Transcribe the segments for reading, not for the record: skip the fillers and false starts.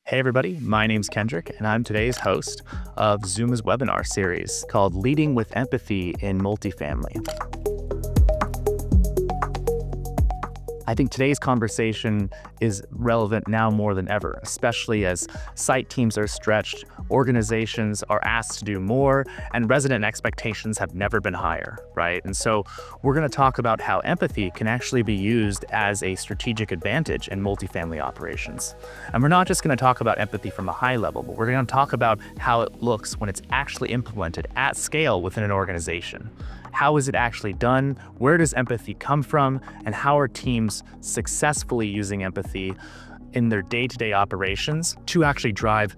Hey everybody, my name's Kendrick, and I'm today's host of Zooma's webinar series called Leading with Empathy in Multifamily. I think today's conversation is relevant now more than ever, especially as site teams are stretched, organizations are asked to do more, and resident expectations have never been higher, right? And so we're going to talk about how empathy can actually be used as a strategic advantage in multifamily operations. And we're not just going to talk about empathy from a high level, but we're going to talk about how it looks when it's actually implemented at scale within an organization. How is it actually done? Where does empathy come from? And how are teams successfully using empathy in their day-to-day operations to actually drive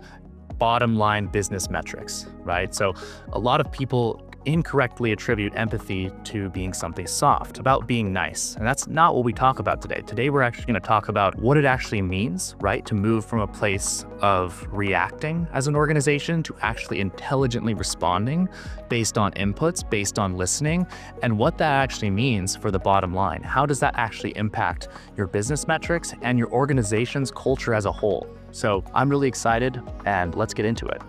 bottom line business metrics, right? So a lot of people incorrectly attribute empathy to being something soft, about being nice. And that's not what we talk about today. Today, we're actually going to talk about what it actually means, right? To move from a place of reacting as an organization to actually intelligently responding based on inputs, based on listening, and what that actually means for the bottom line. How does that actually impact your business metrics and your organization's culture as a whole? So I'm really excited, and let's get into it.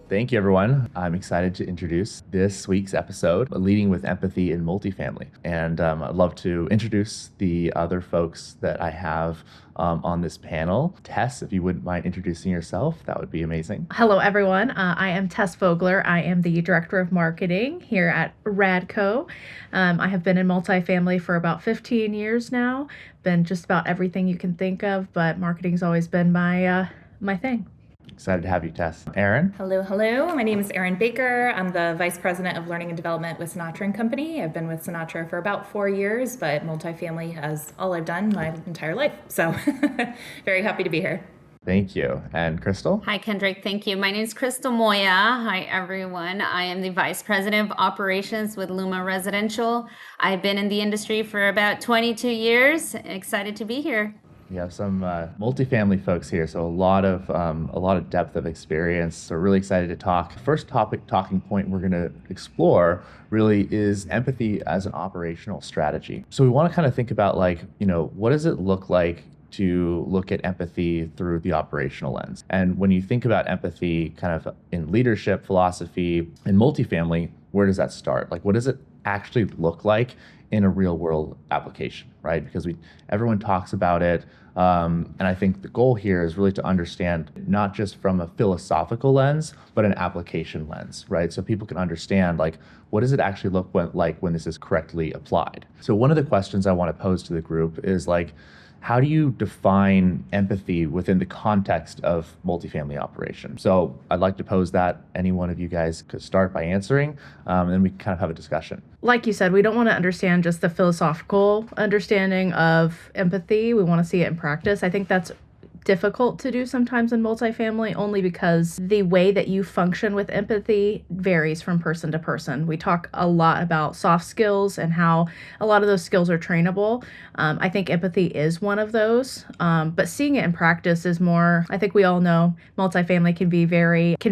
Thank you, everyone. I'm excited to introduce this week's episode, Leading with Empathy in Multifamily. And I'd love to introduce the other folks that I have on this panel. Tess, if you wouldn't mind introducing yourself, that would be amazing. Hello, everyone. I am Tess Vogler. I am the Director of Marketing here at RADCO. I have been in multifamily for about 15 years now. Been just about everything you can think of, but marketing's always been my thing. Excited to have you, Tess. Erin? Hello. My name is Erin Baker. I'm the Vice President of Learning and Development with Sinatra Co. I've been with Sinatra for about 4 years, but multifamily is all I've done my entire life. So very happy to be here. Thank you. And Crystal? Hi, Kendrick. Thank you. My name is Crystal Moya. Hi, everyone. I am the Vice President of Operations with Luma Residential. I've been in the industry for about 22 years. Excited to be here. We have some multifamily folks here, so a lot of depth of experience. So really excited to talk. First talking point we're going to explore really is empathy as an operational strategy. So we want to kind of think about what does it look like to look at empathy through the operational lens? And when you think about empathy kind of in leadership, philosophy, and multifamily, where does that start? Like, what does it actually look like in a real world application, right? Because everyone talks about it. And I think the goal here is really to understand not just from a philosophical lens, but an application lens, right? So people can understand what does it actually look like when this is correctly applied? So one of the questions I want to pose to the group is how do you define empathy within the context of multifamily operation? So I'd like to pose that. Any one of you guys could start by answering, and then we can kind of have a discussion. Like you said, we don't want to understand just the philosophical understanding of empathy. We want to see it in practice. I think that's difficult to do sometimes in multifamily only because the way that you function with empathy varies from person to person. We talk a lot about soft skills and how a lot of those skills are trainable. I think empathy is one of those, but seeing it in practice is more, I think we all know multifamily can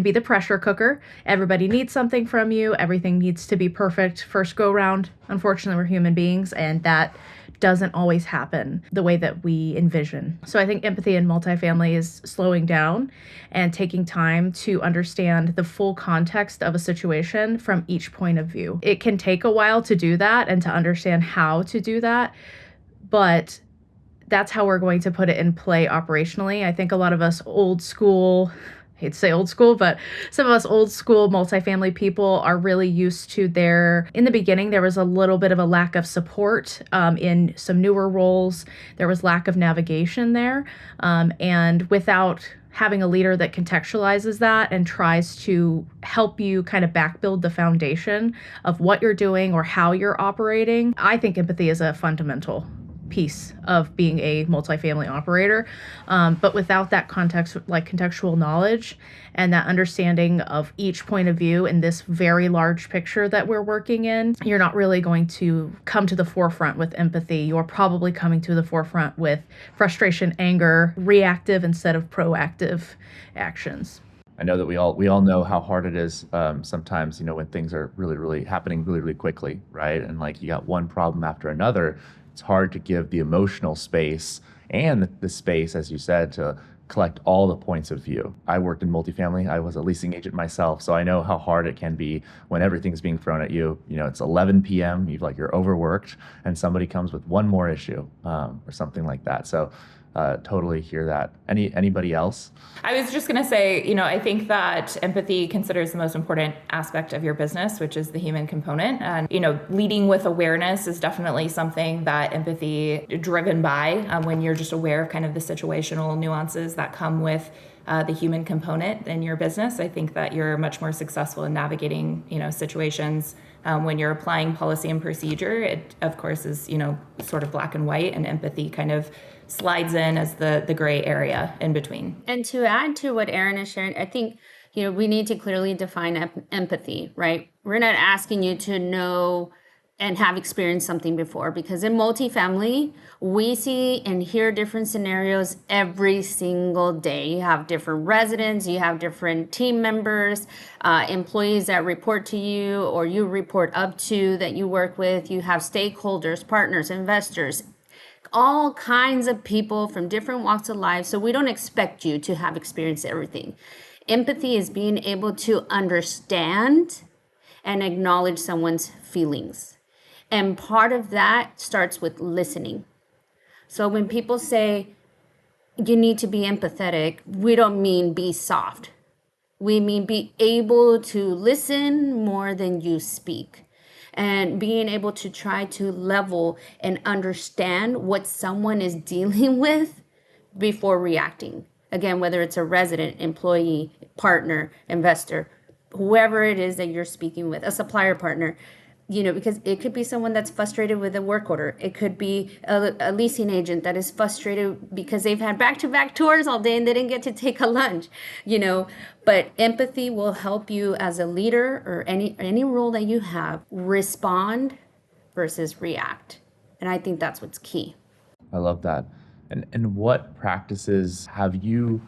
be the pressure cooker. Everybody needs something from you. Everything needs to be perfect first go round. Unfortunately, we're human beings, and that doesn't always happen the way that we envision. So I think empathy in multifamily is slowing down and taking time to understand the full context of a situation from each point of view. It can take a while to do that and to understand how to do that, but that's how we're going to put it in play operationally. I think a lot of us old school, hate to say old school, but some of us old school multifamily people are really used to in the beginning, there was a little bit of a lack of support in some newer roles. There was lack of navigation there. And without having a leader that contextualizes that and tries to help you kind of back build the foundation of what you're doing or how you're operating, I think empathy is a fundamental piece of being a multifamily operator. But without that context, contextual knowledge and that understanding of each point of view in this very large picture that we're working in, you're not really going to come to the forefront with empathy. You're probably coming to the forefront with frustration, anger, reactive instead of proactive actions. I know that we all know how hard it is sometimes, when things are really happening really quickly, right? And you got one problem after another. It's hard to give the emotional space and the space, as you said, to collect all the points of view. I worked in multifamily. I was a leasing agent myself, so I know how hard it can be when everything's being thrown at you. You know, it's 11 p.m. You're overworked, and somebody comes with one more issue or something like that. So totally hear that. Anybody else? I was just going to say, I think that empathy considers the most important aspect of your business, which is the human component. And, leading with awareness is definitely something that empathy driven by when you're just aware of kind of the situational nuances that come with the human component in your business. I think that you're much more successful in navigating, situations when you're applying policy and procedure. It, of course, is, sort of black and white, and empathy kind of slides in as the gray area in between. And to add to what Erin is sharing, I think, we need to clearly define empathy, right? We're not asking you to know and have experienced something before, because in multifamily, we see and hear different scenarios every single day. You have different residents, you have different team members, employees that report to you or you report up to that you work with. You have stakeholders, partners, investors, all kinds of people from different walks of life. So we don't expect you to have experienced everything. Empathy is being able to understand and acknowledge someone's feelings. And part of that starts with listening. So when people say you need to be empathetic, we don't mean be soft. We mean be able to listen more than you speak. And being able to try to level and understand what someone is dealing with before reacting. Again, whether it's a resident, employee, partner, investor, whoever it is that you're speaking with, a supplier partner, because it could be someone that's frustrated with a work order. It could be a leasing agent that is frustrated because they've had back-to-back tours all day and they didn't get to take a lunch, But empathy will help you as a leader or any role that you have respond versus react. And I think that's what's key. I love that. And what practices have you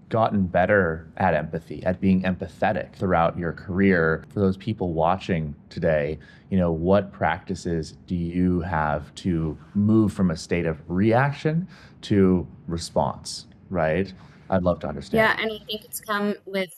gotten better at empathy, at being empathetic throughout your career? For those people watching today, what practices do you have to move from a state of reaction to response, right? I'd love to understand. Yeah, and I think it's come with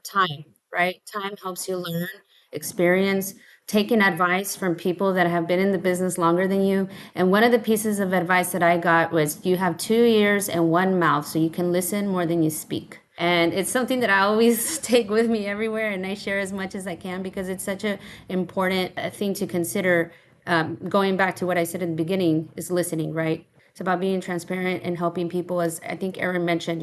time, right? Time helps you learn, experience, taking advice from people that have been in the business longer than you. And one of the pieces of advice that I got was you have 2 ears and 1 mouth, so you can listen more than you speak. And it's something that I always take with me everywhere, and I share as much as I can because it's such an important thing to consider. Going back to what I said in the beginning is listening, right? It's about being transparent and helping people. As I think Erin mentioned,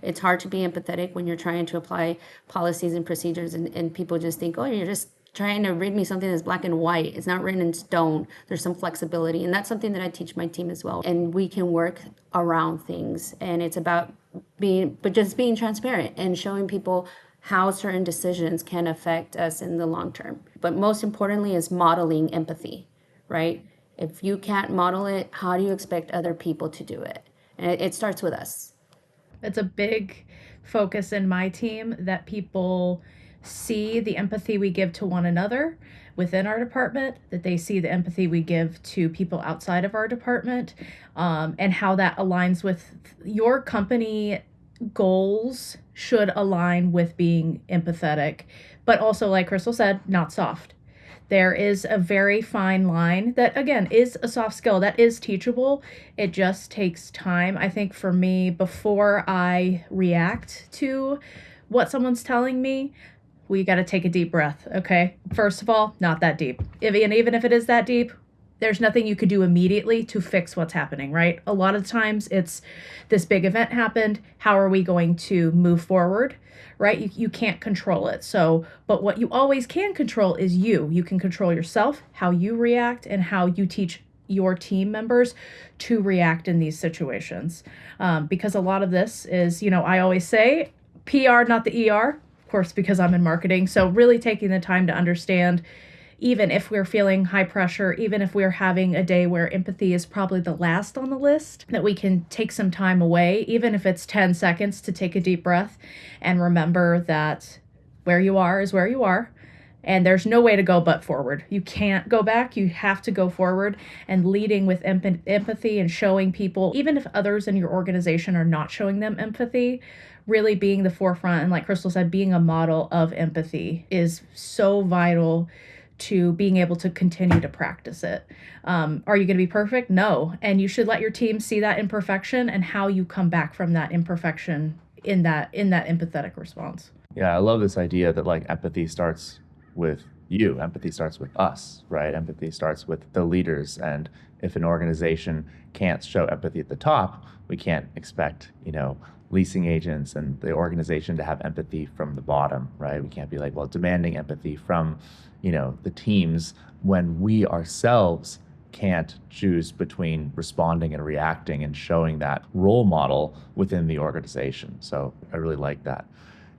it's hard to be empathetic when you're trying to apply policies and procedures and people just think, oh, you're just trying to read me something that's black and white. It's not written in stone. There's some flexibility. And that's something that I teach my team as well. And we can work around things. And it's about being transparent and showing people how certain decisions can affect us in the long term. But most importantly is modeling empathy, right? If you can't model it, how do you expect other people to do it? And it starts with us. It's a big focus in my team that people see the empathy we give to one another within our department, that they see the empathy we give to people outside of our department, and how that aligns with your company goals should align with being empathetic, but also, like Crystal said, not soft. There is a very fine line that, again, is a soft skill that is teachable. It just takes time. I think for me, before I react to what someone's telling me, we got to take a deep breath, okay? First of all, not that deep. Even if it is that deep, there's nothing you could do immediately to fix what's happening, right? A lot of times it's this big event happened. How are we going to move forward, right? You can't control it. So, but what you always can control is you. You can control yourself, how you react, and how you teach your team members to react in these situations. Because a lot of this is, I always say PR, not the ER. Course, because I'm in marketing. So really taking the time to understand, even if we're feeling high pressure, even if we're having a day where empathy is probably the last on the list, that we can take some time away, even if it's 10 seconds to take a deep breath and remember that where you are is where you are. And there's no way to go but forward. You can't go back. You have to go forward, and leading with empathy and showing people, even if others in your organization are not showing them empathy, really being the forefront. And like Crystal said, being a model of empathy is so vital to being able to continue to practice it. Are you going to be perfect? No. And you should let your team see that imperfection and how you come back from that imperfection in that empathetic response. Yeah, I love this idea that like empathy starts with you. Empathy starts with us, right? Empathy starts with the leaders. And if an organization can't show empathy at the top, we can't expect, leasing agents and the organization to have empathy from the bottom, right? We can't be like, well, demanding empathy from, the teams when we ourselves can't choose between responding and reacting and showing that role model within the organization. So I really like that.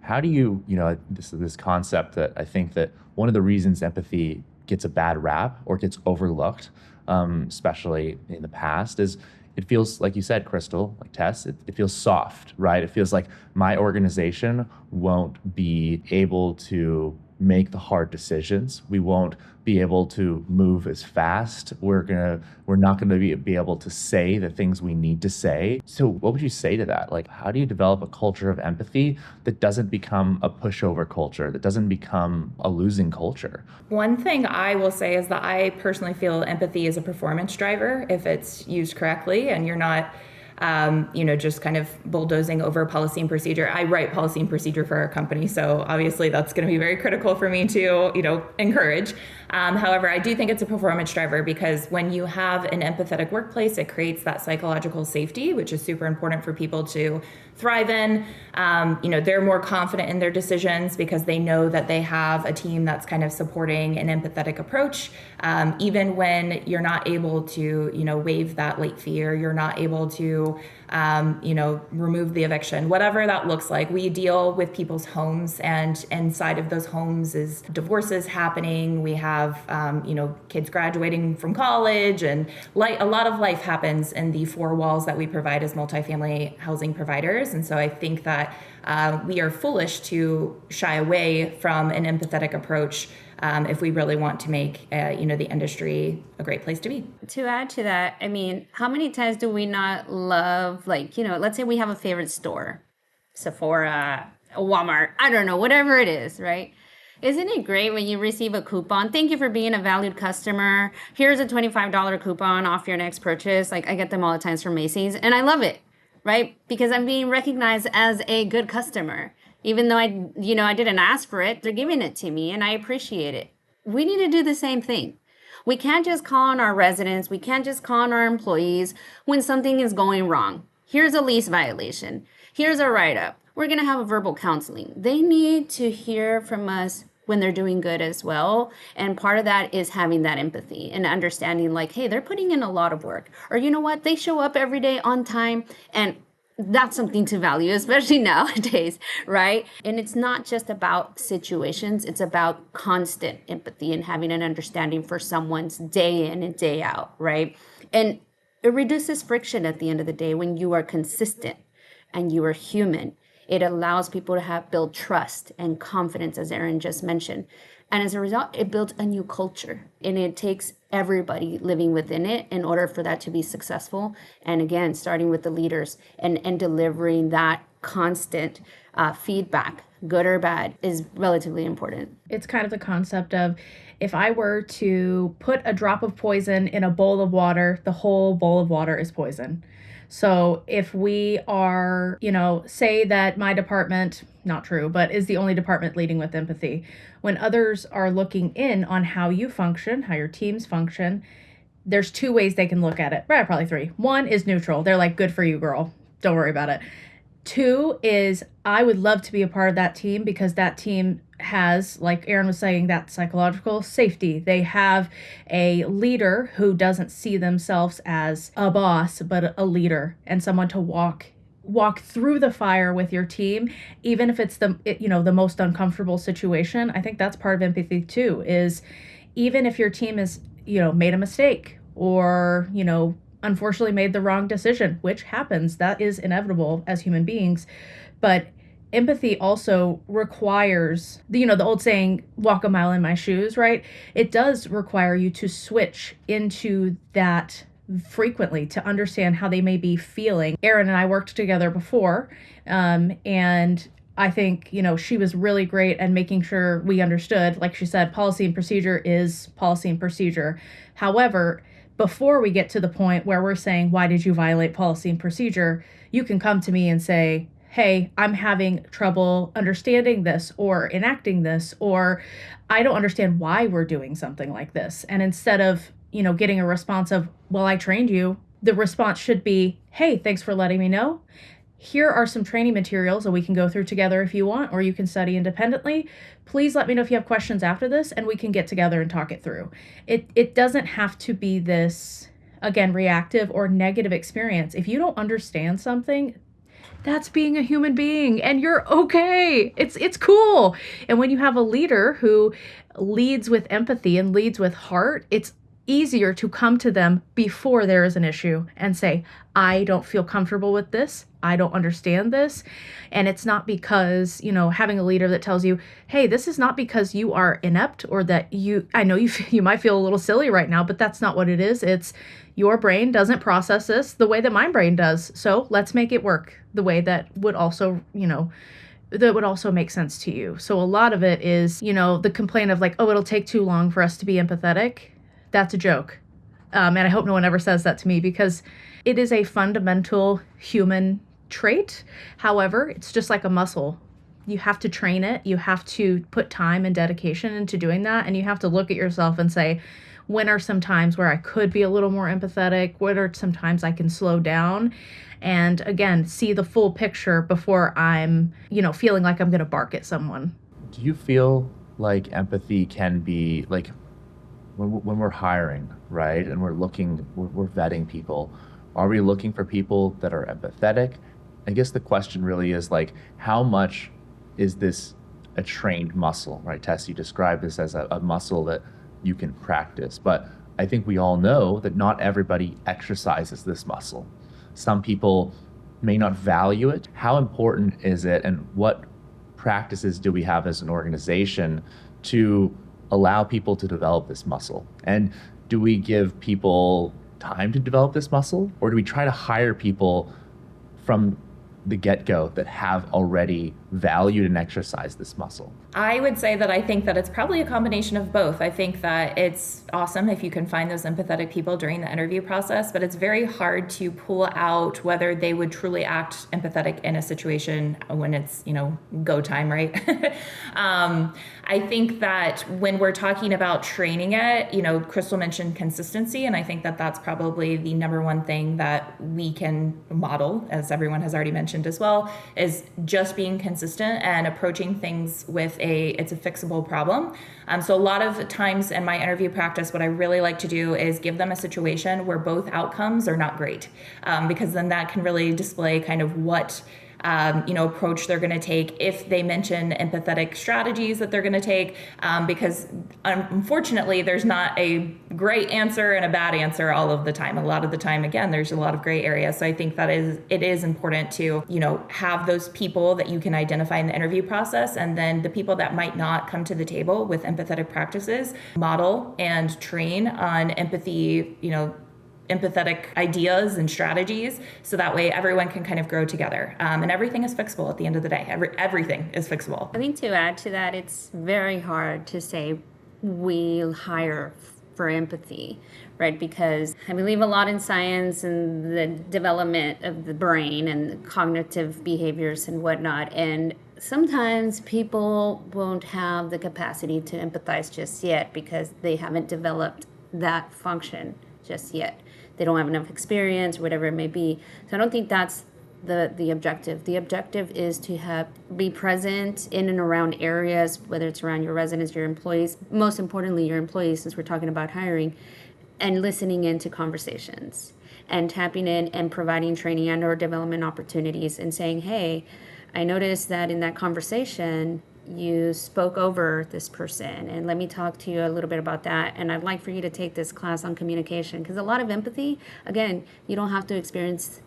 How do you, this concept that I think that one of the reasons empathy gets a bad rap or gets overlooked, especially in the past, is it feels, like you said, Crystal, like Tess, it feels soft, right? It feels like my organization won't be able to make the hard decisions. We won't be able to move as fast. We're not gonna be able to say the things we need to say. So what would you say to that? Like, how do you develop a culture of empathy that doesn't become a pushover culture, that doesn't become a losing culture? One thing I will say is that I personally feel empathy is a performance driver if it's used correctly and you're not just kind of bulldozing over policy and procedure. I write policy and procedure for our company, so obviously that's going to be very critical for me to, encourage. However, I do think it's a performance driver because when you have an empathetic workplace, it creates that psychological safety, which is super important for people to thrive in. They're more confident in their decisions because they know that they have a team that's kind of supporting an empathetic approach. Even when you're not able to, waive that late fee or you're not able to, remove the eviction, whatever that looks like. We deal with people's homes, and inside of those homes is divorces happening. We have, kids graduating from college, and a lot of life happens in the four walls that we provide as multifamily housing providers. And so I think that we are foolish to shy away from an empathetic approach if we really want to make, the industry a great place to be. To add to that, how many times do we not love, let's say we have a favorite store, Sephora, Walmart, I don't know, whatever it is, right? Isn't it great when you receive a coupon? Thank you for being a valued customer. Here's a $25 coupon off your next purchase. Like, I get them all the times from Macy's, and I love it, right? Because I'm being recognized as a good customer. Even though I didn't ask for it, they're giving it to me, and I appreciate it. We need to do the same thing. We can't just call on our residents. We can't just call on our employees when something is going wrong. Here's a lease violation. Here's a write-up. We're going to have a verbal counseling. They need to hear from us when they're doing good as well. And part of that is having that empathy and understanding like, hey, they're putting in a lot of work. Or you know what? They show up every day on time, and that's something to value, especially nowadays, right? And it's not just about situations. It's about constant empathy and having an understanding for someone's day in and day out, right? And it reduces friction at the end of the day when you are consistent and you are human. It allows people to build trust and confidence, as Erin just mentioned. And as a result, it builds a new culture, and it takes everybody living within it in order for that to be successful. And again, starting with the leaders and delivering that constant feedback, good or bad, is relatively important. It's kind of the concept of, if I were to put a drop of poison in a bowl of water, the whole bowl of water is poison. So if we are, say that my department, not true, but is the only department leading with empathy, when others are looking in on how you function, how your teams function, there's two ways they can look at it. Probably three. One is neutral. They're like, good for you, girl. Don't worry about it. Two is, I would love to be a part of that team because that team has, like Erin was saying, that psychological safety. They have a leader who doesn't see themselves as a boss, but a leader and someone to walk through the fire with your team, even if it's the most uncomfortable situation. I think that's part of empathy too, is even if your team is, made a mistake or, unfortunately made the wrong decision, which happens, that is inevitable as human beings. But empathy also requires, the old saying, walk a mile in my shoes, right? It does require you to switch into that frequently to understand how they may be feeling. Erin and I worked together before, and I think, she was really great at making sure we understood. Like she said, policy and procedure is policy and procedure. However, before we get to the point where we're saying, why did you violate policy and procedure? You can come to me and say, hey, I'm having trouble understanding this or enacting this, or I don't understand why we're doing something like this. And instead of, getting a response of, well, I trained you, the response should be, hey, thanks for letting me know. Here are some training materials that we can go through together if you want, or you can study independently. Please let me know if you have questions after this, and we can get together and talk it through. It doesn't have to be this, again, reactive or negative experience. If you don't understand something, that's being a human being, and you're okay. It's cool. And when you have a leader who leads with empathy and leads with heart, it's easier to come to them before there is an issue and say, I don't feel comfortable with this. I don't understand this. And it's not because, having a leader that tells you, hey, this is not because you are inept or that I know you might feel a little silly right now, but that's not what it is. It's your brain doesn't process this the way that my brain does. So let's make it work the way that would also, that would also make sense to you. So a lot of it is, the complaint of like, oh, it'll take too long for us to be empathetic. That's a joke. And I hope no one ever says that to me, because it is a fundamental human trait. However, it's just like a muscle. You have to train it. You have to put time and dedication into doing that. And you have to look at yourself and say, when are some times where I could be a little more empathetic? What are some times I can slow down? And again, see the full picture before I'm, feeling like I'm going to bark at someone. Do you feel like empathy can be like, when we're hiring, right, and we're vetting people, are we looking for people that are empathetic? I guess the question really is like, how much is this a trained muscle, right? Tess, you described this as a muscle that you can practice, but I think we all know that not everybody exercises this muscle. Some people may not value it. How important is it, and what practices do we have as an organization to allow people to develop this muscle? And do we give people time to develop this muscle, or do we try to hire people from the get-go that have already valued and exercised this muscle? I would say that I think that it's probably a combination of both. I think that it's awesome if you can find those empathetic people during the interview process, but it's very hard to pull out whether they would truly act empathetic in a situation when it's, go time, right? I think that when we're talking about training it, Crystal mentioned consistency, and I think that that's probably the number one thing that we can model, as everyone has already mentioned as well, is just being consistent and approaching things with it's a fixable problem. So a lot of times in my interview practice, what I really like to do is give them a situation where both outcomes are not great, because then that can really display kind of what approach they're going to take if they mention empathetic strategies that they're going to take, because unfortunately there's not a great answer and a bad answer all of the time. A lot of the time, again, there's a lot of gray areas. So I think that it is important to, have those people that you can identify in the interview process, and then the people that might not come to the table with empathetic practices, model and train on empathy, empathetic ideas and strategies, so that way everyone can kind of grow together, and everything is fixable at the end of the day. Everything is fixable. I think to add to that, it's very hard to say we'll hire for empathy, right? Because I believe a lot in science and the development of the brain and the cognitive behaviors and whatnot, and sometimes people won't have the capacity to empathize just yet because they haven't developed that function just yet. They don't have enough experience, whatever it may be. So I don't think that's the objective. The objective is to be present in and around areas, whether it's around your residents, your employees, most importantly your employees, since we're talking about hiring, and listening into conversations and tapping in and providing training and or development opportunities and saying, hey, I noticed that in that conversation you spoke over this person, and let me talk to you a little bit about that, and I'd like for you to take this class on communication, because a lot of empathy, again, you don't have to experience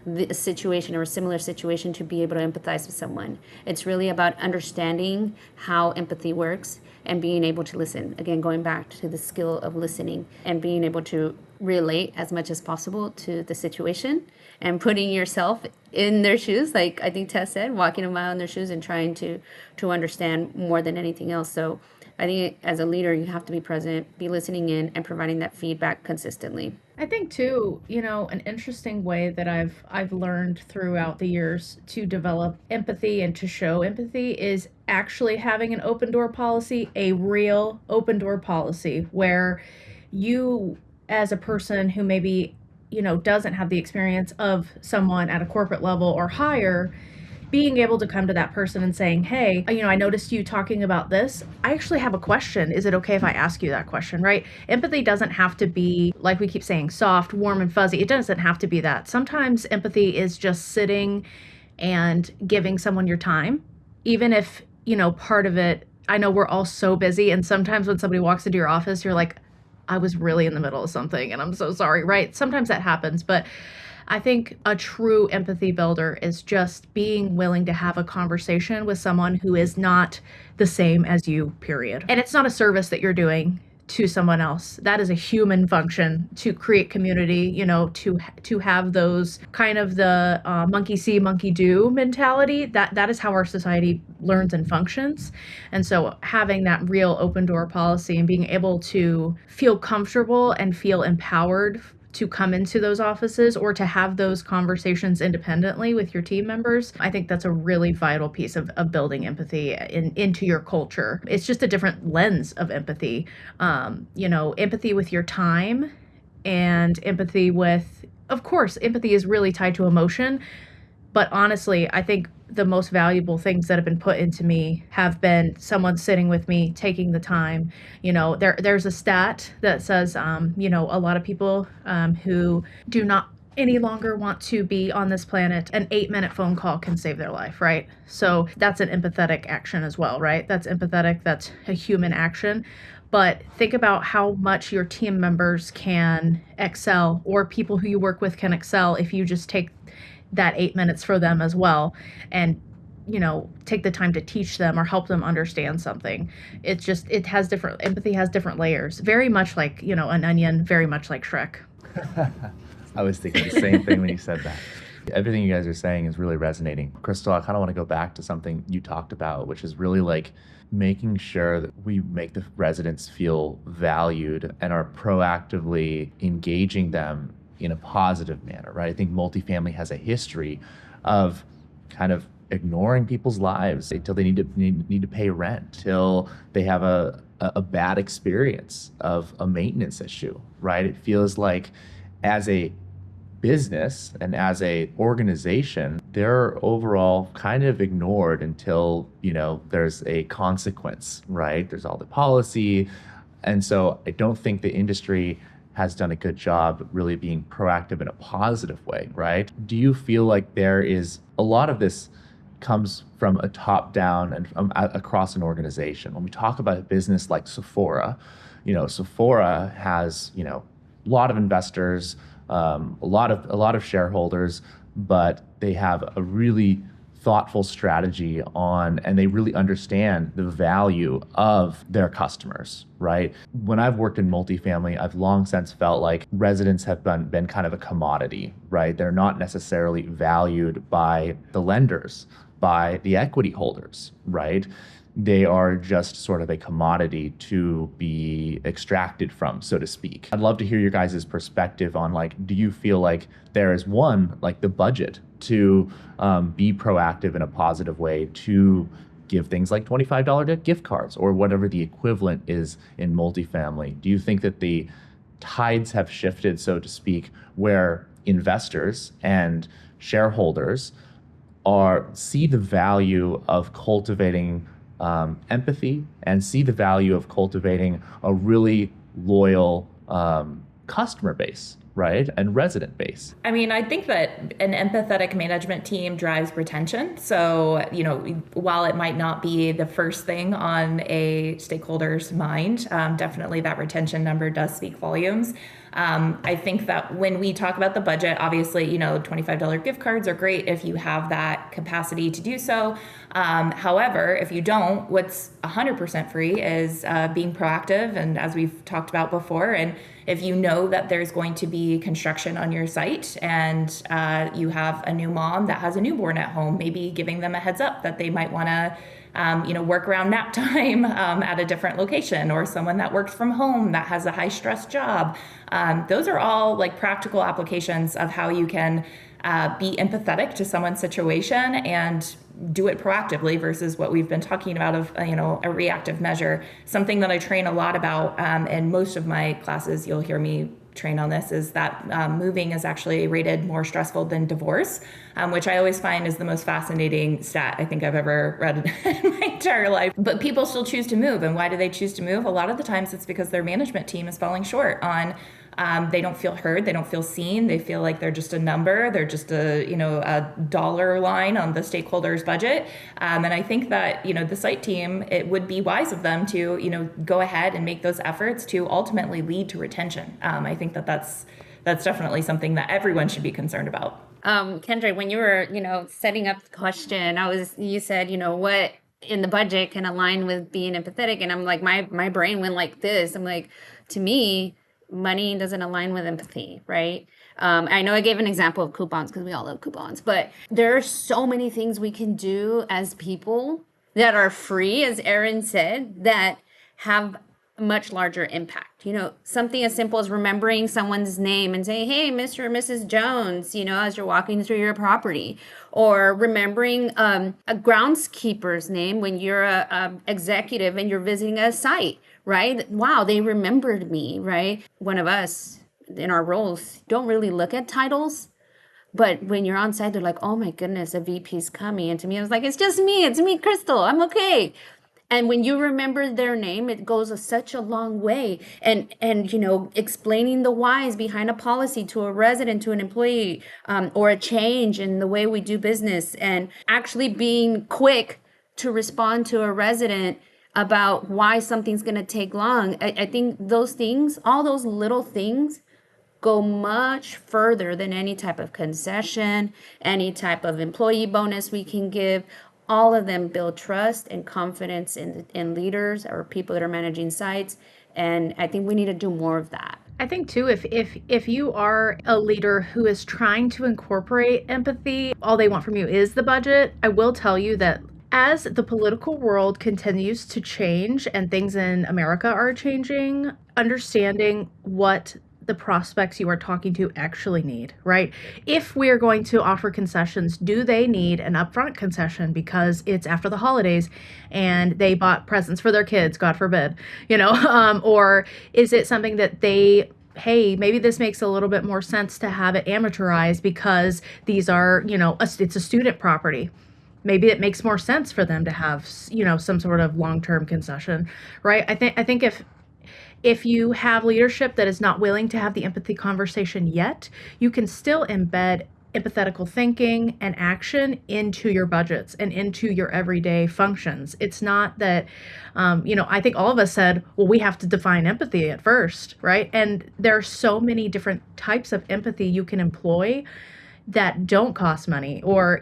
the situation or a similar situation to be able to empathize with someone. It's really about understanding how empathy works and being able to listen. Again, going back to the skill of listening and being able to relate as much as possible to the situation and putting yourself in their shoes, like I think Tess said, walking a mile in their shoes and trying to understand more than anything else. So I think as a leader, you have to be present, be listening in, and providing that feedback consistently. I think too, an interesting way that I've learned throughout the years to develop empathy and to show empathy is actually having an open door policy, a real open door policy where you as a person who maybe, doesn't have the experience of someone at a corporate level or higher, being able to come to that person and saying, hey, I noticed you talking about this. I actually have a question. Is it okay if I ask you that question, right? Empathy doesn't have to be, like we keep saying, soft, warm, and fuzzy. It doesn't have to be that. Sometimes empathy is just sitting and giving someone your time, even if, part of it, I know we're all so busy. And sometimes when somebody walks into your office, you're like, I was really in the middle of something and I'm so sorry, right? Sometimes that happens, but I think a true empathy builder is just being willing to have a conversation with someone who is not the same as you, period. And it's not a service that you're doing to someone else. That is a human function to create community, to have those kind of the monkey see, monkey do mentality. That is how our society learns and functions. And so having that real open door policy and being able to feel comfortable and feel empowered to come into those offices or to have those conversations independently with your team members, I think that's a really vital piece of building empathy into your culture. It's just a different lens of empathy. Empathy with your time and empathy with, of course, empathy is really tied to emotion. But honestly, I think the most valuable things that have been put into me have been someone sitting with me, taking the time. There's a stat that says, a lot of people who do not any longer want to be on this planet, an 8-minute phone call can save their life, right? So that's an empathetic action as well, right? That's empathetic, that's a human action. But think about how much your team members can excel, or people who you work with can excel if you just take that 8 minutes for them as well and take the time to teach them or help them understand something. Empathy has different layers, very much like an onion, very much like Shrek. I was thinking the same thing when you said that. Everything you guys are saying is really resonating. Crystal, I kind of want to go back to something you talked about, which is really like making sure that we make the residents feel valued and are proactively engaging them in a positive manner, right? I think multifamily has a history of kind of ignoring people's lives until they need to pay rent, till they have a bad experience of a maintenance issue, right? It feels like as a business and as a organization, they're overall kind of ignored until, there's a consequence, right? There's all the policy. And so I don't think the industry has done a good job really being proactive in a positive way, right? Do you feel like there is a lot of this comes from a top down and across an organization? When we talk about a business like Sephora, Sephora has, a lot of investors, a lot of shareholders, but they have a really thoughtful strategy and they really understand the value of their customers, right? When I've worked in multifamily, I've long since felt like residents have been kind of a commodity, right? They're not necessarily valued by the lenders, by the equity holders, right? They are just sort of a commodity to be extracted from, so to speak. I'd love to hear your guys' perspective on do you feel like there is the budget to be proactive in a positive way to give things like $25 gift cards or whatever the equivalent is in multifamily? Do you think that the tides have shifted, so to speak, where investors and shareholders see the value of cultivating empathy and see the value of cultivating a really loyal customer base, right? And resident base. I mean, I think that an empathetic management team drives retention. So, while it might not be the first thing on a stakeholder's mind, definitely that retention number does speak volumes. I think that when we talk about the budget, obviously, $25 gift cards are great if you have that capacity to do so. However, if you don't, what's 100% free is being proactive. And as we've talked about before, and if you know that there's going to be construction on your site and you have a new mom that has a newborn at home, maybe giving them a heads up that they might want to work around nap time at a different location, or someone that works from home that has a high stress job. Those are all like practical applications of how you can be empathetic to someone's situation and do it proactively versus what we've been talking about of a reactive measure. Something that I train a lot about in most of my classes, you'll hear me train on this, is that moving is actually rated more stressful than divorce, which I always find is the most fascinating stat I think I've ever read in my entire life. But people still choose to move. And why do they choose to move? A lot of the times it's because their management team is falling short on they don't feel heard. They don't feel seen. They feel like they're just a number. They're just a dollar line on the stakeholders' budget. And I think that, the site team, it would be wise of them to, go ahead and make those efforts to ultimately lead to retention. I think that that's definitely something that everyone should be concerned about. Kendra, when you were, setting up the question, you said, what in the budget can align with being empathetic? And I'm like, my brain went like this. I'm like, to me, money doesn't align with empathy, right? I know I gave an example of coupons because we all love coupons, but there are so many things we can do as people that are free, as Erin said, that have a much larger impact. Something as simple as remembering someone's name and saying, hey, Mr. or Mrs. Jones, as you're walking through your property, or remembering a groundskeeper's name when you're a executive and you're visiting a site. Right? Wow, they remembered me, right? One of us in our roles don't really look at titles, but when you're on site, they're like, oh my goodness, a VP's coming. And to me, I was like, it's just me. It's me, Crystal. I'm okay. And when you remember their name, it goes such a long way. And explaining the whys behind a policy to a resident, to an employee, or a change in the way we do business, and actually being quick to respond to a resident about why something's going to take long. I think those things, all those little things, go much further than any type of concession, any type of employee bonus we can give. All of them build trust and confidence in leaders or people that are managing sites. And I think we need to do more of that. I think too, if you are a leader who is trying to incorporate empathy, all they want from you is the budget, I will tell you that as the political world continues to change and things in America are changing, understanding what the prospects you are talking to actually need, right? If we are going to offer concessions, do they need an upfront concession because it's after the holidays and they bought presents for their kids, God forbid, or is it something that hey, maybe this makes a little bit more sense to have it amortized because these are, it's a student property. Maybe it makes more sense for them to have, some sort of long-term concession, right? I think if you have leadership that is not willing to have the empathy conversation yet, you can still embed empathetical thinking and action into your budgets and into your everyday functions. It's not that, I think all of us said, well, we have to define empathy at first, right? And there are so many different types of empathy you can employ that don't cost money. Or,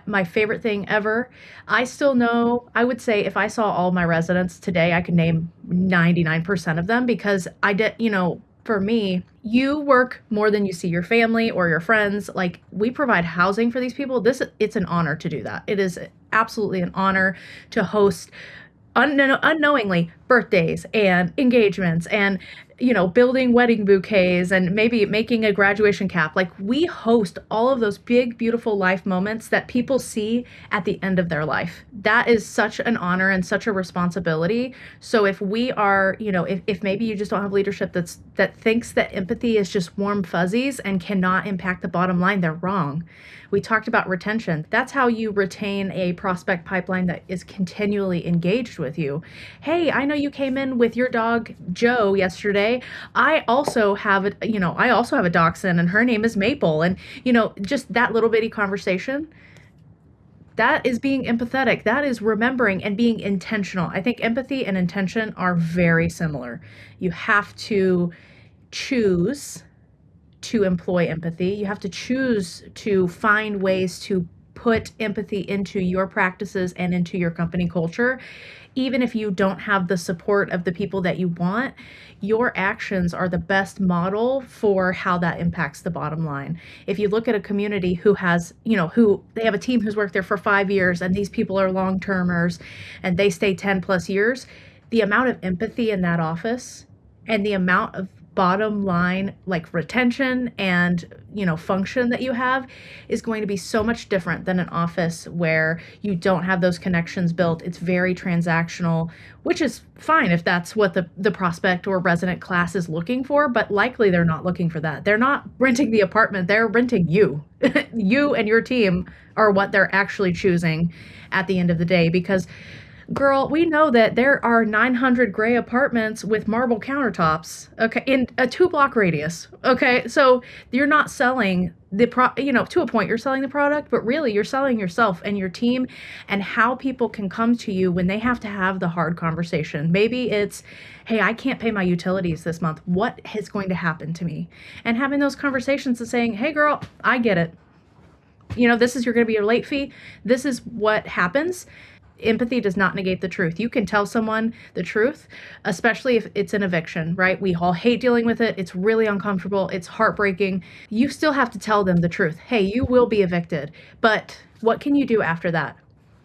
my favorite thing ever, I still know, I would say if I saw all my residents today, I could name 99% of them because I did, for me, you work more than you see your family or your friends. Like, we provide housing for these people. It's an honor to do that. It is absolutely an honor to host unknowingly birthdays and engagements and building wedding bouquets and maybe making a graduation cap. Like, we host all of those big, beautiful life moments that people see at the end of their life. That is such an honor and such a responsibility. So if we are, if maybe you just don't have leadership that thinks that empathy is just warm fuzzies and cannot impact the bottom line, they're wrong. We talked about retention. That's how you retain a prospect pipeline that is continually engaged with you. Hey, I know you came in with your dog Joe yesterday. I also have a dachshund and her name is Maple. And just that little bitty conversation, that is being empathetic. That is remembering and being intentional. I think empathy and intention are very similar. You have to choose to employ empathy. You have to choose to find ways to put empathy into your practices and into your company culture. Even if you don't have the support of the people that you want, your actions are the best model for how that impacts the bottom line. If you look at a community who has, who they have a team who's worked there for 5 years and these people are long termers and they stay 10 plus years, the amount of empathy in that office and the amount of bottom line like retention and function that you have is going to be so much different than an office where you don't have those connections built. It's very transactional, which is fine if that's what the prospect or resident class is looking for, but likely they're not looking for that. They're not renting the apartment, they're renting you. You and your team are what they're actually choosing at the end of the day, because girl, we know that there are 900 gray apartments with marble countertops, okay, in a 2-block radius. Okay, so you're not selling to a point you're selling the product, but really you're selling yourself and your team and how people can come to you when they have to have the hard conversation. Maybe it's, hey, I can't pay my utilities this month. What is going to happen to me? And having those conversations and saying, hey, girl, I get it. This is going to be your late fee. This is what happens. Empathy does not negate the truth. You can tell someone the truth, especially if it's an eviction, right? We all hate dealing with it. It's really uncomfortable. It's heartbreaking. You still have to tell them the truth. Hey, you will be evicted, but what can you do after that?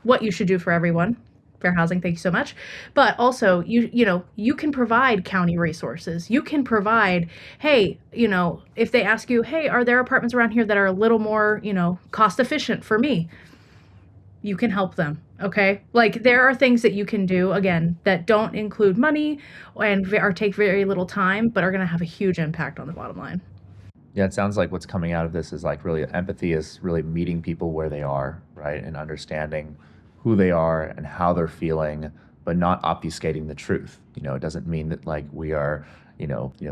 What you should do for everyone. Fair housing, thank you so much. But also, you can provide county resources. You can provide, hey, if they ask you, hey, are there apartments around here that are a little more, cost efficient for me? You can help them. Okay. Like there are things that you can do, again, that don't include money and take very little time, but are going to have a huge impact on the bottom line. Yeah, it sounds like what's coming out of this is like really empathy is really meeting people where they are, right? And understanding who they are and how they're feeling, but not obfuscating the truth. It doesn't mean that like we are,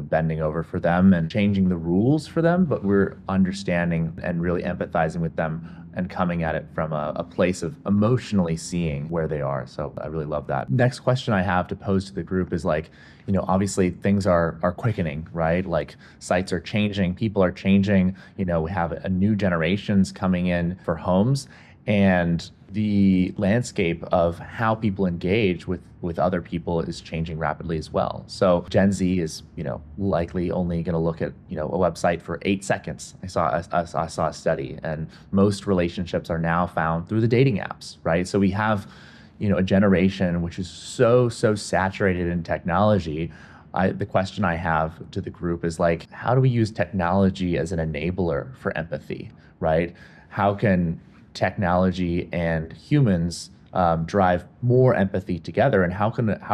bending over for them and changing the rules for them, but we're understanding and really empathizing with them and coming at it from a place of emotionally seeing where they are. So I really love that. Next question I have to pose to the group is like, obviously things are quickening, right? Like sites are changing, people are changing, we have a new generations coming in for homes, and the landscape of how people engage with other people is changing rapidly as well. So Gen Z is, likely only going to look at, a website for 8 seconds. I saw a study, and most relationships are now found through the dating apps, right? So we have, a generation which is so saturated in technology. The question I have to the group is like, how do we use technology as an enabler for empathy, right? How can technology and humans drive more empathy together, and how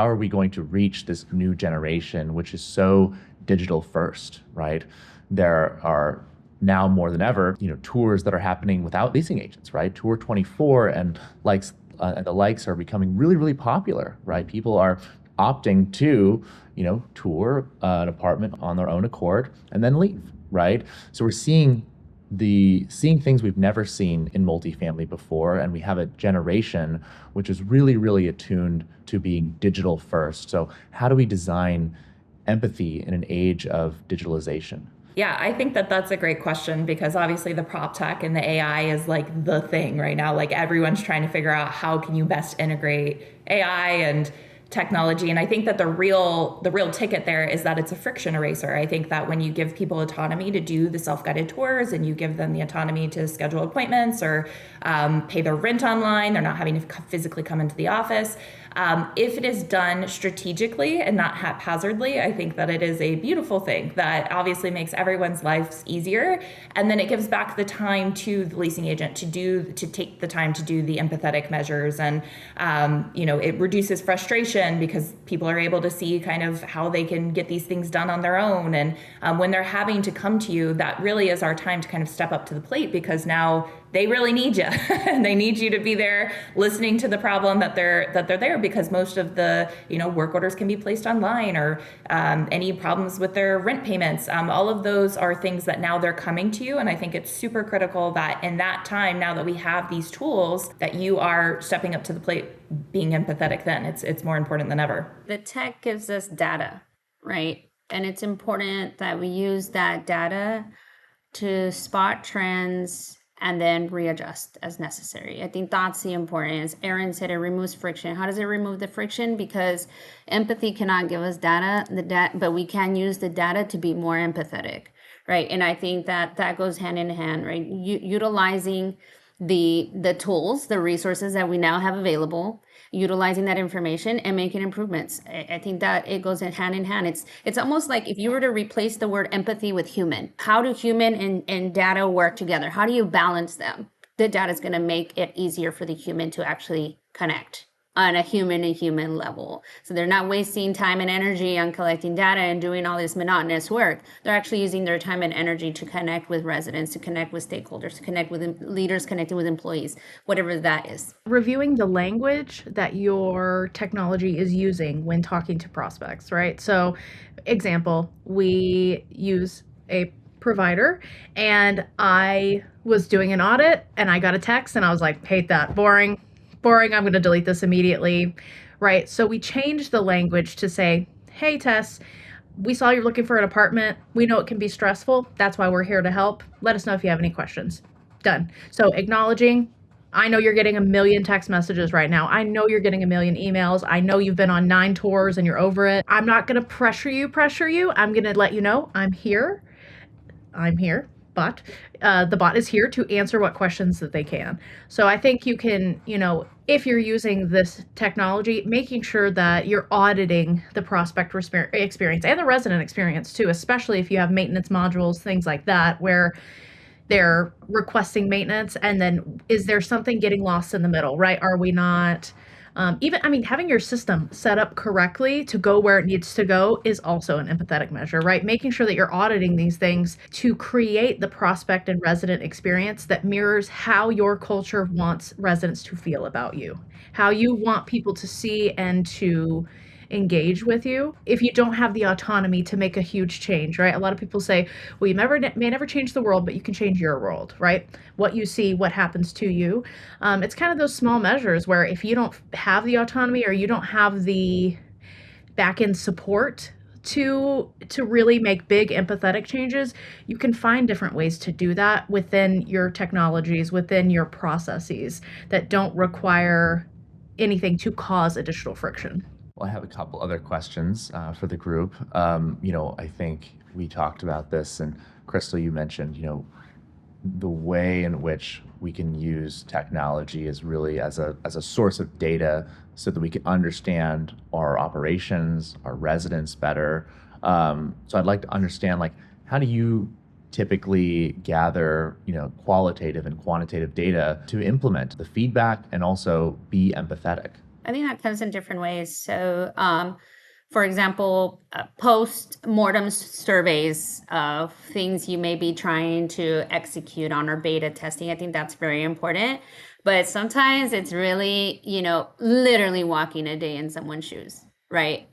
are we going to reach this new generation which is so digital first, right? There are now more than ever, tours that are happening without leasing agents, right? Tour 24 and the likes are becoming really, really popular, right? People are opting to, tour an apartment on their own accord and then leave, right? So we're seeing things we've never seen in multifamily before, and we have a generation which is really, really attuned to being digital first. So how do we design empathy in an age of digitalization? Yeah, I think that that's a great question, because obviously the prop tech and the AI is like the thing right now. Like everyone's trying to figure out how can you best integrate AI and technology. And I think that the real ticket there is that it's a friction eraser. I think that when you give people autonomy to do the self-guided tours, and you give them the autonomy to schedule appointments or pay their rent online, they're not having to physically come into the office. If it is done strategically and not haphazardly, I think that it is a beautiful thing that obviously makes everyone's lives easier. And then it gives back the time to the leasing agent to take the time to do the empathetic measures. And, it reduces frustration because people are able to see kind of how they can get these things done on their own. And when they're having to come to you, that really is our time to kind of step up to the plate, because now they really need you. They need you to be there listening to the problem that they're there, because most of the work orders can be placed online, or any problems with their rent payments. All of those are things that now they're coming to you. And I think it's super critical that in that time, now that we have these tools, that you are stepping up to the plate, being empathetic. Then it's more important than ever. The tech gives us data, right? And it's important that we use that data to spot trends and then readjust as necessary. I think that's the importance. Erin said it removes friction. How does it remove the friction? Because empathy cannot give us data, but we can use the data to be more empathetic, right? And I think that goes hand in hand, right? Utilizing the tools, the resources that we now have available, utilizing that information and making improvements. I think that it goes hand in hand. It's almost like if you were to replace the word empathy with human, how do human and data work together? How do you balance them? The data is going to make it easier for the human to actually connect on a human level. So they're not wasting time and energy on collecting data and doing all this monotonous work. They're actually using their time and energy to connect with residents, to connect with stakeholders, to connect with leaders, connecting with employees, whatever that is. Reviewing the language that your technology is using when talking to prospects, right? So, example, we use a provider and I was doing an audit and I got a text and I was like, hate that, boring, I'm going to delete this immediately, right? So we changed the language to say, hey, Tess, we saw you're looking for an apartment. We know it can be stressful. That's why we're here to help. Let us know if you have any questions. Done. So acknowledging, I know you're getting a million text messages right now. I know you're getting a million emails. I know you've been on 9 tours and you're over it. I'm not going to pressure you. I'm going to let you know I'm here. But the bot is here to answer what questions that they can. So I think you can, if you're using this technology, making sure that you're auditing the prospect experience and the resident experience too, especially if you have maintenance modules, things like that, where they're requesting maintenance and then is there something getting lost in the middle, right? Are we not... having your system set up correctly to go where it needs to go is also an empathetic measure, right? Making sure that you're auditing these things to create the prospect and resident experience that mirrors how your culture wants residents to feel about you, how you want people to see and to engage with you. If you don't have the autonomy to make a huge change, right? A lot of people say, well, you may never change the world, but you can change your world, right? What you see, what happens to you. It's kind of those small measures where if you don't have the autonomy or you don't have the back-end support to really make big empathetic changes, you can find different ways to do that within your technologies, within your processes that don't require anything to cause additional friction. Well, I have a couple other questions for the group. I think we talked about this, and Crystal, you mentioned, the way in which we can use technology is really as a source of data so that we can understand our operations, our residents better. So I'd like to understand, how do you typically gather, qualitative and quantitative data to implement the feedback and also be empathetic? I think that comes in different ways. So, for example, post-mortem surveys of things you may be trying to execute on or beta testing. I think that's very important. But sometimes it's really, literally walking a day in someone's shoes, right?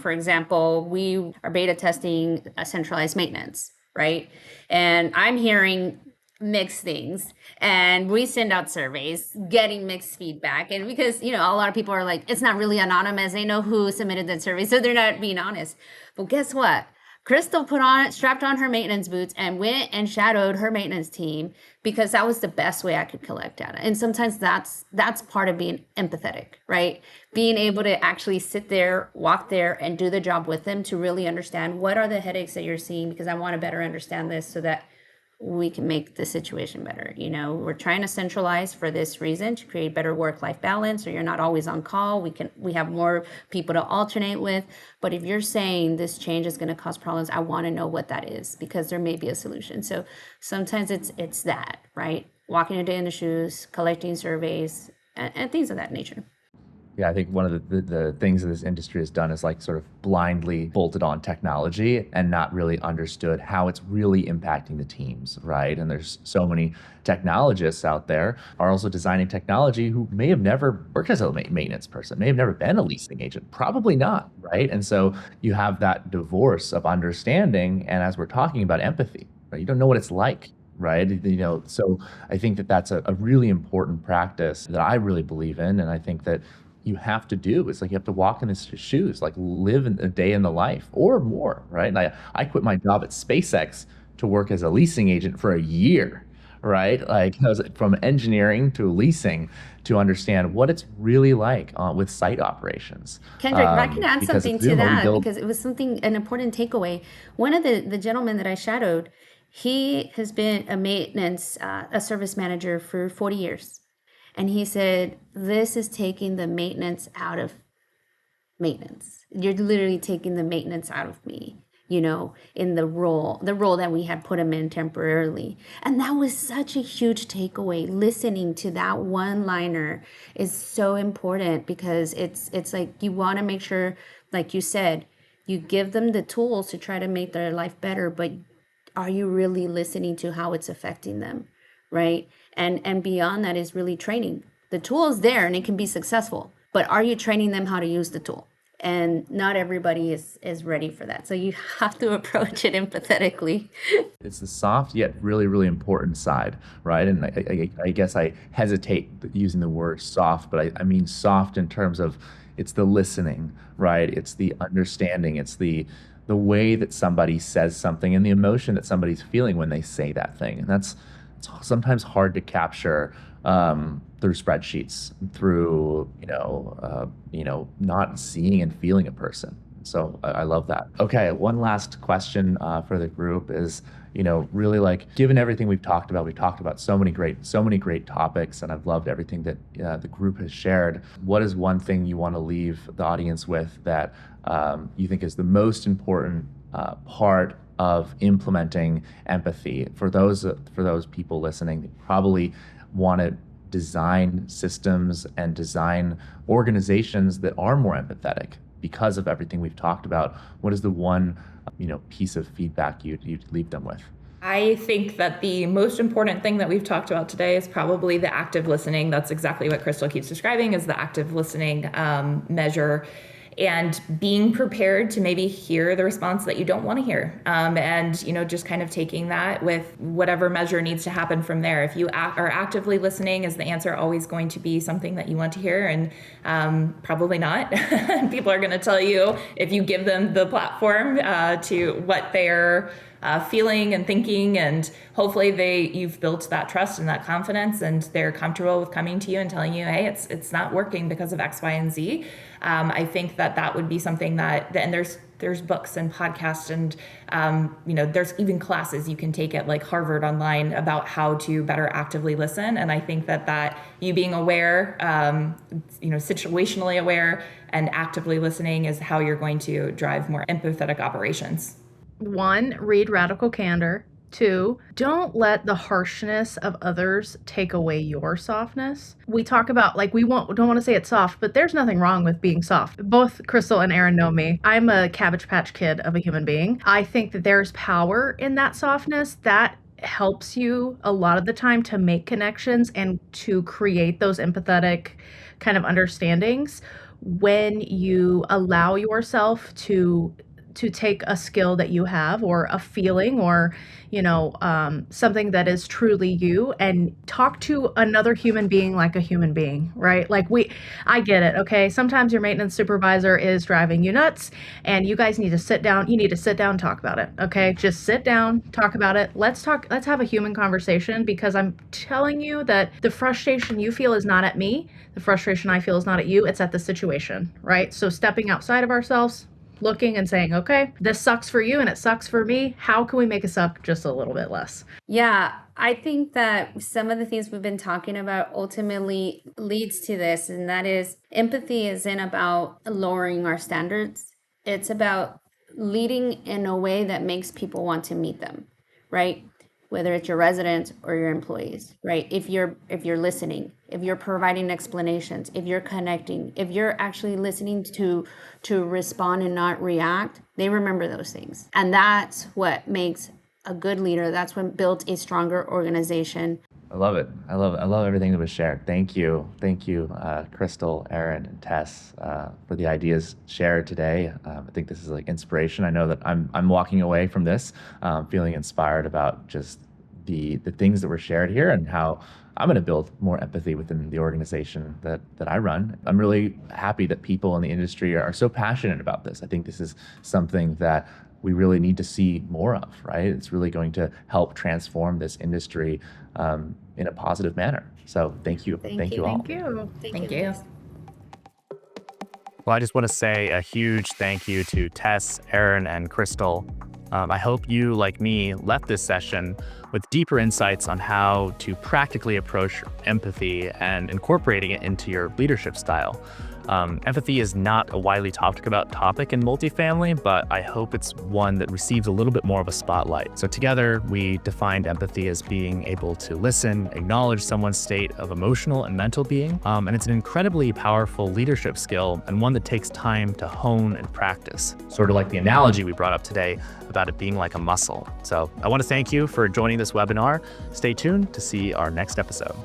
For example, we are beta testing a centralized maintenance, right? And I'm hearing mixed things, and we send out surveys getting mixed feedback, and because a lot of people are like, it's not really anonymous, they know who submitted that survey, so they're not being honest. But guess what? Crystal strapped on her maintenance boots and went and shadowed her maintenance team because that was the best way I could collect data. And sometimes that's part of being empathetic, right? Being able to actually sit there, walk there, and do the job with them to really understand what are the headaches that you're seeing, because I want to better understand this so that we can make the situation better. We're trying to centralize for this reason, to create better work-life balance, so you're not always on call. We have more people to alternate with. But if you're saying this change is going to cause problems, I want to know what that is, because there may be a solution. So sometimes it's that, right? Walking a day in the shoes, collecting surveys, and things of that nature. Yeah, I think one of the things that this industry has done is sort of blindly bolted on technology and not really understood how it's really impacting the teams, right? And there's so many technologists out there are also designing technology who may have never worked as a maintenance person, may have never been a leasing agent, probably not, right? And so you have that divorce of understanding, and as we're talking about empathy, right? You don't know what it's like. Right. So I think that that's a really important practice that I really believe in. And I think that, you have to do. It's like you have to walk in his shoes, like live in a day in the life or more, right? And I quit my job at SpaceX to work as a leasing agent for a year, right? Like I was from engineering to leasing to understand what it's really like with site operations. Kendrick, if I can add Because something if we to don't that, rebuild, because it was an important takeaway. One of the gentlemen that I shadowed, he has been a service manager for 40 years. And he said, this is taking the maintenance out of maintenance. You're literally taking the maintenance out of me, in the role that we had put him in temporarily. And that was such a huge takeaway. Listening to that one liner is so important, because it's like you want to make sure, like you said, you give them the tools to try to make their life better, but are you really listening to how it's affecting them, right? And beyond that is really training. The tool is there and it can be successful, but are you training them how to use the tool? And not everybody is ready for that. So you have to approach it empathetically. it's the soft yet really, really important side, right? And I guess I hesitate using the word soft, but I mean soft in terms of it's the listening, right? It's the understanding. It's the way that somebody says something and the emotion that somebody's feeling when they say that thing. And it's sometimes hard to capture through spreadsheets, through not seeing and feeling a person. So I love that. Okay, one last question for the group is, really like, given everything we've talked about so many great topics, and I've loved everything that the group has shared. What is one thing you want to leave the audience with that you think is the most important part of implementing empathy for those people listening that probably want to design systems and design organizations that are more empathetic because of everything we've talked about? What is the one piece of feedback you'd leave them with? I think that the most important thing that we've talked about today is probably the active listening. That's exactly what Crystal keeps describing as the active listening measure, and being prepared to maybe hear the response that you don't want to hear. And, just kind of taking that with whatever measure needs to happen from there. If you are actively listening, is the answer always going to be something that you want to hear? And probably not. People are going to tell you, if you give them the platform to what they're feeling and thinking, and hopefully you've built that trust and that confidence, and they're comfortable with coming to you and telling you, hey, it's not working because of X, Y, and Z. I think that would be something and there's books and podcasts and there's even classes you can take at like Harvard online about how to better actively listen. And I think that you being aware, situationally aware and actively listening is how you're going to drive more empathetic operations. 1, read Radical Candor. 2, don't let the harshness of others take away your softness. We talk about, like, don't want to say it's soft, but there's nothing wrong with being soft. Both Crystal and Erin know me. I'm a Cabbage Patch Kid of a human being. I think that there's power in that softness that helps you a lot of the time to make connections and to create those empathetic kind of understandings when you allow yourself to take a skill that you have, or a feeling, or something that is truly you, and talk to another human being like a human being, right? Like I get it, okay? Sometimes your maintenance supervisor is driving you nuts and you guys need to sit down. You need to sit down and talk about it, okay? Just sit down, talk about it. Let's have a human conversation, because I'm telling you that the frustration you feel is not at me. The frustration I feel is not at you. It's at the situation, right? So stepping outside of ourselves, looking and saying, okay, this sucks for you and it sucks for me. How can we make it suck just a little bit less? Yeah, I think that some of the things we've been talking about ultimately leads to this, and that is empathy isn't about lowering our standards. It's about leading in a way that makes people want to meet them, right? Whether it's your residents or your employees, right? If you're listening, if you're providing explanations, if you're connecting, if you're actually listening to respond and not react, they remember those things. And that's what makes a good leader. That's what builds a stronger organization. I love it. I love everything that was shared. Thank you, Crystal, Erin, and Tess, for the ideas shared today. I think this is like inspiration. I know that I'm walking away from this feeling inspired about just the things that were shared here and how I'm going to build more empathy within the organization that I run. I'm really happy that people in the industry are so passionate about this. I think this is something that we really need to see more of, right? It's really going to help transform this industry in a positive manner. So thank you. Thank you all. Thank you. Thank you. Well, I just want to say a huge thank you to Tess, Erin, and Crystal. I hope you, like me, left this session with deeper insights on how to practically approach empathy and incorporating it into your leadership style. Empathy is not a widely talked about topic in multifamily, but I hope it's one that receives a little bit more of a spotlight. So together, we defined empathy as being able to listen, acknowledge someone's state of emotional and mental being, and it's an incredibly powerful leadership skill and one that takes time to hone and practice. Sort of like the analogy we brought up today about it being like a muscle. So I want to thank you for joining this webinar. Stay tuned to see our next episode.